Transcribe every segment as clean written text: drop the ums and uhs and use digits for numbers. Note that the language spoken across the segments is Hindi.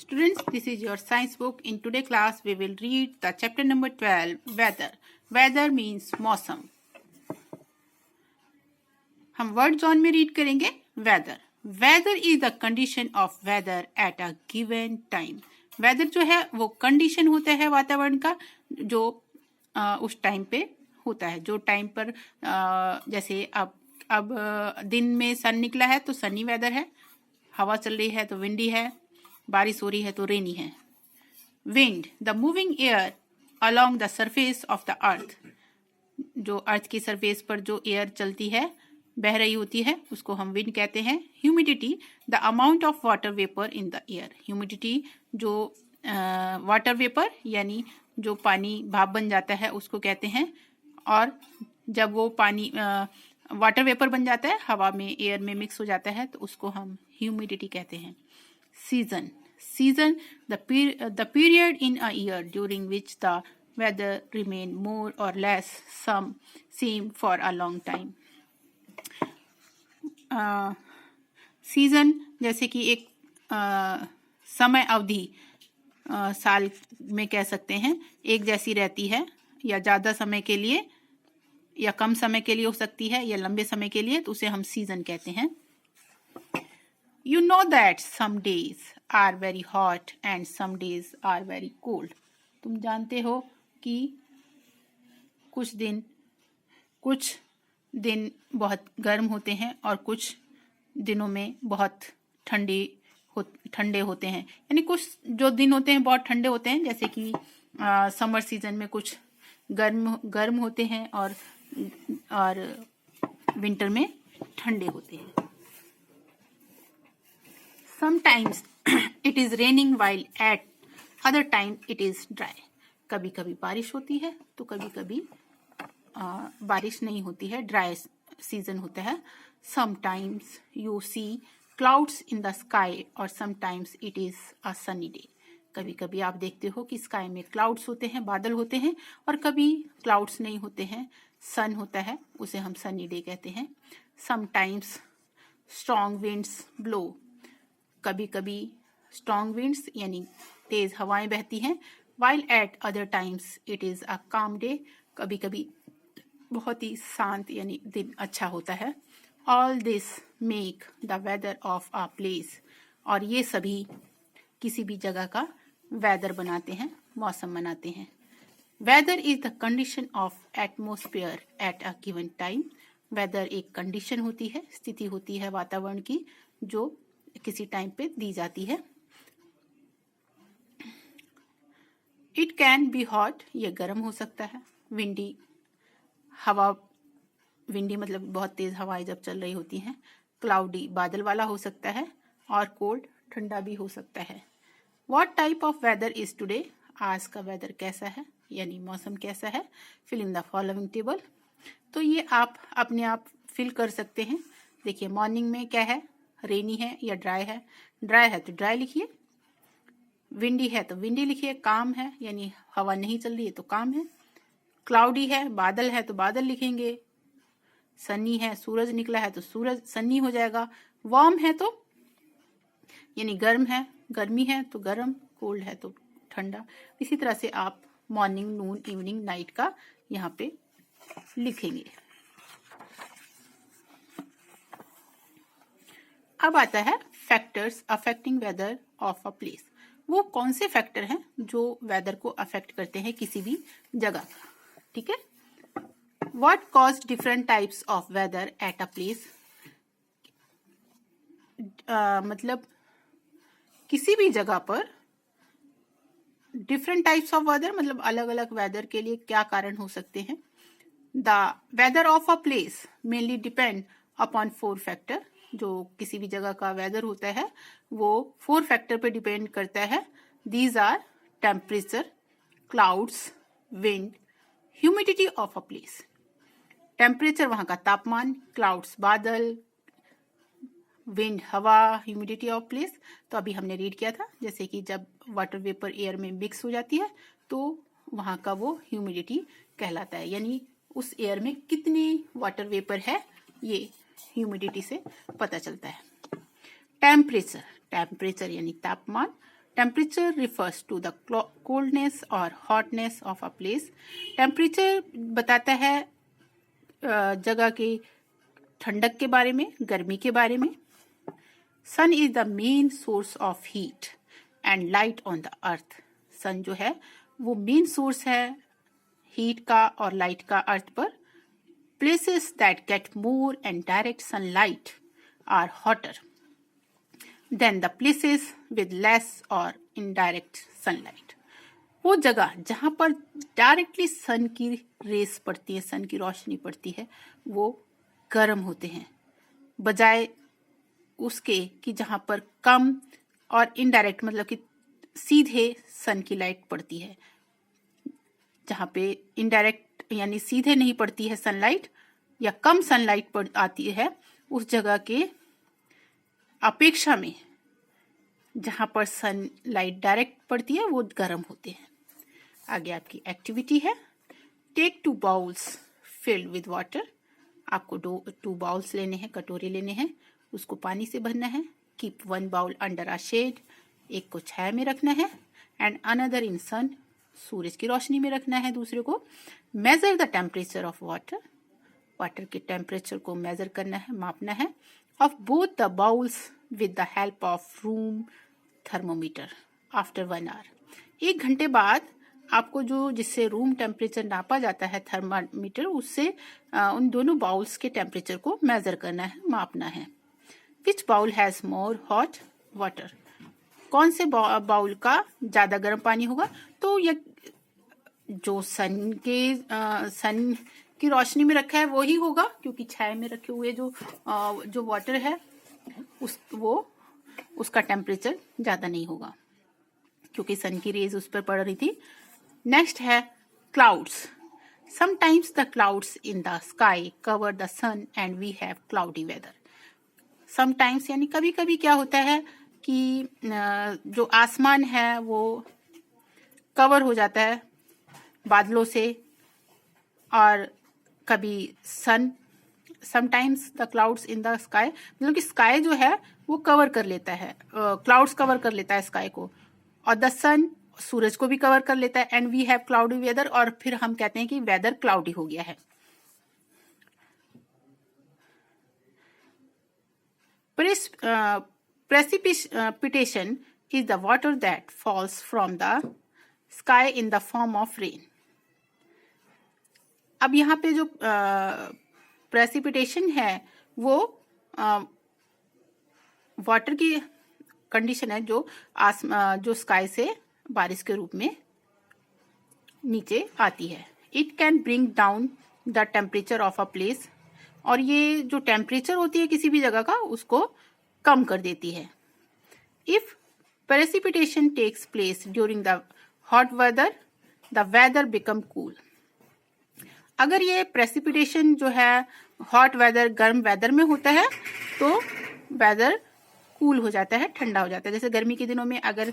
Students, this is your science book. In today's class, we will read the chapter number 12, weather. Weather means मौसम. हम वर्ड जोन में रीड करेंगे weather. Weather is the condition of weather at a given time. Weather जो है वो कंडीशन होता है वातावरण का जो उस टाइम पे होता है. जो टाइम पर जैसे अब दिन में सन निकला है तो सनी वेदर है, हवा चल रही है तो विंडी है, बारिश हो रही है तो रेनी है. Wind the moving air along the surface of the earth. जो अर्थ की सरफेस पर जो एयर चलती है, बह रही होती है, उसको हम विंड कहते हैं. Humidity the amount of water vapour in the air. Humidity जो वाटर वेपर यानी जो पानी भाप बन जाता है उसको कहते हैं. और जब वो पानी वाटर वेपर बन जाता है, हवा में एयर में मिक्स हो जाता है, तो उसको हम ह्यूमिडिटी कहते हैं. Season the period in a year during which the weather remain more or less same for a long time. Season जैसे कि एक समय अवधि साल में कह सकते हैं एक जैसी रहती है, या ज़्यादा समय के लिए या कम समय के लिए हो सकती है, या लंबे समय के लिए, तो उसे हम सीजन कहते हैं. You know that some days are very hot and some days are very cold. तुम जानते हो कि कुछ दिन बहुत गर्म होते हैं और कुछ दिनों में बहुत ठंडे होते हैं. यानी कुछ जो दिन होते हैं बहुत ठंडे होते हैं, जैसे कि समर सीजन में कुछ गर्म होते हैं और विंटर में ठंडे होते हैं. Sometimes it is raining while at other time it is dry. कभी कभी बारिश होती है तो कभी कभी बारिश नहीं होती है, ड्राई सीजन होता है. Sometimes you see clouds in the sky or sometimes it is a sunny day. कभी कभी आप देखते हो कि स्काई में क्लाउड्स होते हैं, बादल होते हैं, और कभी क्लाउड्स नहीं होते हैं, सन होता है, उसे हम सनी डे कहते हैं. Sometimes strong winds blow. कभी कभी स्ट्रॉन्ग विंड्स यानी तेज हवाएं बहती हैं. While at other times it is a काम डे. कभी कभी बहुत ही शांत यानी दिन अच्छा होता है. All this make the weather of a place. और ये सभी किसी भी जगह का वेदर बनाते हैं, मौसम बनाते हैं. Weather is the condition of atmosphere at a given time. Weather एक कंडीशन होती है, स्थिति होती है वातावरण की जो किसी टाइम पे दी जाती है. इट कैन बी हॉट, ये गर्म हो सकता है. विंडी मतलब बहुत तेज हवाएं जब चल रही होती हैं. क्लाउडी बादल वाला हो सकता है, और कोल्ड ठंडा भी हो सकता है. What type of weather is today. आज का वेदर कैसा है यानी मौसम कैसा है. Fill in the following table. तो ये आप अपने आप फिल कर सकते हैं. देखिए मॉर्निंग में क्या है, रेनी है या ड्राई है. ड्राई है तो ड्राई लिखिए, विंडी है तो विंडी लिखिए, काम है यानी हवा नहीं चल रही है तो काम है. क्लाउडी है, बादल है तो बादल लिखेंगे. सनी है, सूरज निकला है तो सूरज सनी हो जाएगा. वार्म है तो यानी गर्म है, गर्मी है तो गर्म, कोल्ड है तो ठंडा. इसी तरह से आप मॉर्निंग, नून, इवनिंग, नाइट का यहाँ पे लिखेंगे. अब आता है factors affecting weather of a place. वो कौन से फैक्टर हैं जो वेदर को अफेक्ट करते हैं किसी भी जगह का. ठीक है. What cause different types of weather at a place. मतलब किसी भी जगह पर डिफरेंट टाइप्स ऑफ वेदर मतलब अलग अलग वेदर के लिए क्या कारण हो सकते हैं. The weather of a place mainly depend upon 4 factor. जो किसी भी जगह का वेदर होता है वो 4 फैक्टर पे डिपेंड करता है. These are temperature, clouds, wind, humidity of a place. Temperature वहां का तापमान, क्लाउड्स बादल, विंड हवा, ह्यूमिडिटी ऑफ प्लेस. तो अभी हमने रीड किया था जैसे कि जब वाटर वेपर एयर में मिक्स हो जाती है तो वहां का वो ह्यूमिडिटी कहलाता है. यानी उस एयर में कितनी वाटर वेपर है ये ह्यूमिडिटी से पता चलता है. टेम्परेचर यानी तापमान, temperature refers to the coldness और hotness of a place. Temperature बताता है जगह की ठंडक के बारे में, गर्मी के बारे में। Sun is the main source of heat and light on the earth. Sun जो है वो मेन सोर्स है हीट का और लाइट का अर्थ पर। Places that get more and direct sunlight are hotter than the places with less और इनडायरेक्ट सनलाइट। वो जगह जहां पर डायरेक्टली सन की रेस पड़ती है, सन की रोशनी पड़ती है, वो गर्म होते हैं, बजाय उसके कि जहां पर कम और इनडायरेक्ट मतलब कि सीधे सन की लाइट पड़ती है। जहां पे इनडायरेक्ट यानी सीधे नहीं पड़ती है सनलाइट या कम सनलाइट आती है, उस जगह के अपेक्षा में जहां पर सनलाइट डायरेक्ट पड़ती है वो गर्म होते हैं। आगे आपकी एक्टिविटी है, take 2 bowls filled with water. आपको 2 बाउल्स लेने हैं, कटोरे लेने हैं, उसको पानी से भरना है। Keep 1 bowl under a shade, एक को छाया में रखना है, एंड अनदर इन सन, सूरज की रोशनी में रखना है दूसरे को। Measure the temperature of water, water के टेम्परेचर को मेजर करना है, मापना है। Of both the bowls with the help of room thermometer after 1 hour. 1 घंटे बाद आपको जो जिससे रूम टेम्परेचर नापा जाता है थर्मामीटर, उससे उन दोनों बाउल्स के टेम्परेचर को मेजर करना है, मापना है। Which bowl has more hot water, कौन से बाउल का ज्यादा गर्म पानी होगा? तो ये जो सन की रोशनी में रखा है वो ही होगा, क्योंकि छाया में रखे हुए जो वाटर है उसका टेम्परेचर ज्यादा नहीं होगा, क्योंकि सन की रेज उस पर पड़ रही थी। नेक्स्ट है clouds. Sometimes the clouds in the sky cover the sun and we have cloudy weather. Sometimes यानी कभी कभी क्या होता है कि जो आसमान है वो कवर हो जाता है बादलों से, और कभी sun, sometimes the clouds in the sky मतलब कि स्काई जो है वो कवर कर लेता है, क्लाउड्स कवर कर लेता है स्काई को, और द सन सूरज को भी कवर कर लेता है। And we have cloudy weather, और फिर हम कहते हैं कि वेदर क्लाउडी हो गया है। Precipitation is the water that falls from the sky in the form of rain. अब यहाँ पे जो प्रेसिपिटेशन है वो वाटर की कंडीशन है जो स्काई से बारिश के रूप में नीचे आती है। It can bring down the temperature of a place, और ये जो टेम्परेचर होती है किसी भी जगह का उसको कम कर देती है। If precipitation takes place during the hot weather the weather become cool. अगर ये प्रेसिपिटेशन जो है हॉट वेदर, गर्म वेदर में होता है तो वेदर कूल हो जाता है, ठंडा हो जाता है। जैसे गर्मी के दिनों में अगर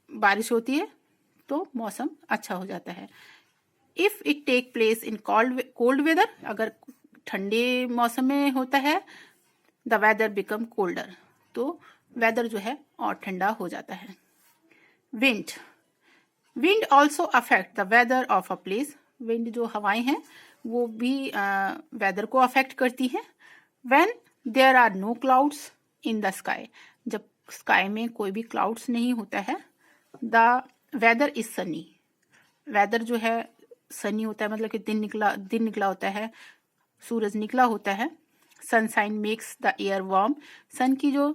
बारिश होती है तो मौसम अच्छा हो जाता है। If it take place in cold weather, अगर ठंडे मौसम में होता है, द वेदर बिकम कोल्डर, तो वेदर जो है और ठंडा हो जाता है। Wind also affect the weather of a place. Wind जो हवाएं हैं वो भी वेदर को अफेक्ट करती हैं। When there are no clouds in the sky, जब स्काई में कोई भी क्लाउड्स नहीं होता है, the weather is sunny, weather जो है सनी होता है, मतलब कि दिन निकला होता है, सूरज निकला होता है। Sunshine makes the air warm, sun की जो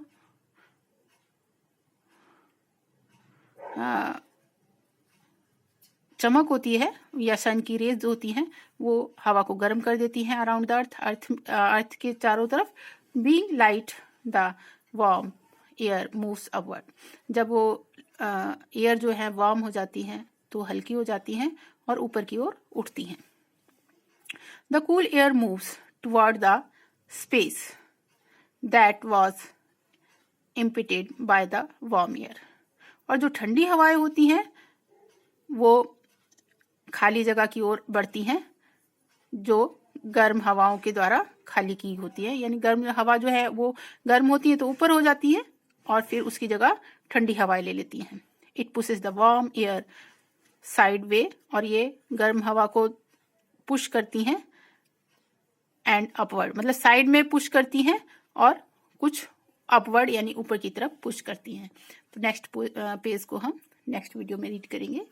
चमक होती है या सन की रेज होती हैं वो हवा को गर्म कर देती हैं अराउंड द अर्थ के चारों तरफ। Being light the warm air moves upward, जब वो एयर जो है वार्म हो जाती हैं तो हल्की हो जाती हैं और ऊपर की ओर उठती हैं। The cool air moves toward the space that was impeded by the warm air, और जो ठंडी हवाएं होती हैं वो खाली जगह की ओर बढ़ती हैं जो गर्म हवाओं के द्वारा खाली की होती है। यानी गर्म हवा जो है वो गर्म होती है तो ऊपर हो जाती है और फिर उसकी जगह ठंडी हवाएं ले लेती हैं। It pushes the warm air side way, और ये गर्म हवा को पुश करती हैं एंड अपवर्ड, मतलब साइड में पुश करती हैं और कुछ अपवर्ड यानी ऊपर की तरफ पुश करती हैं। तो नेक्स्ट पेज को हम नेक्स्ट वीडियो में रीड करेंगे।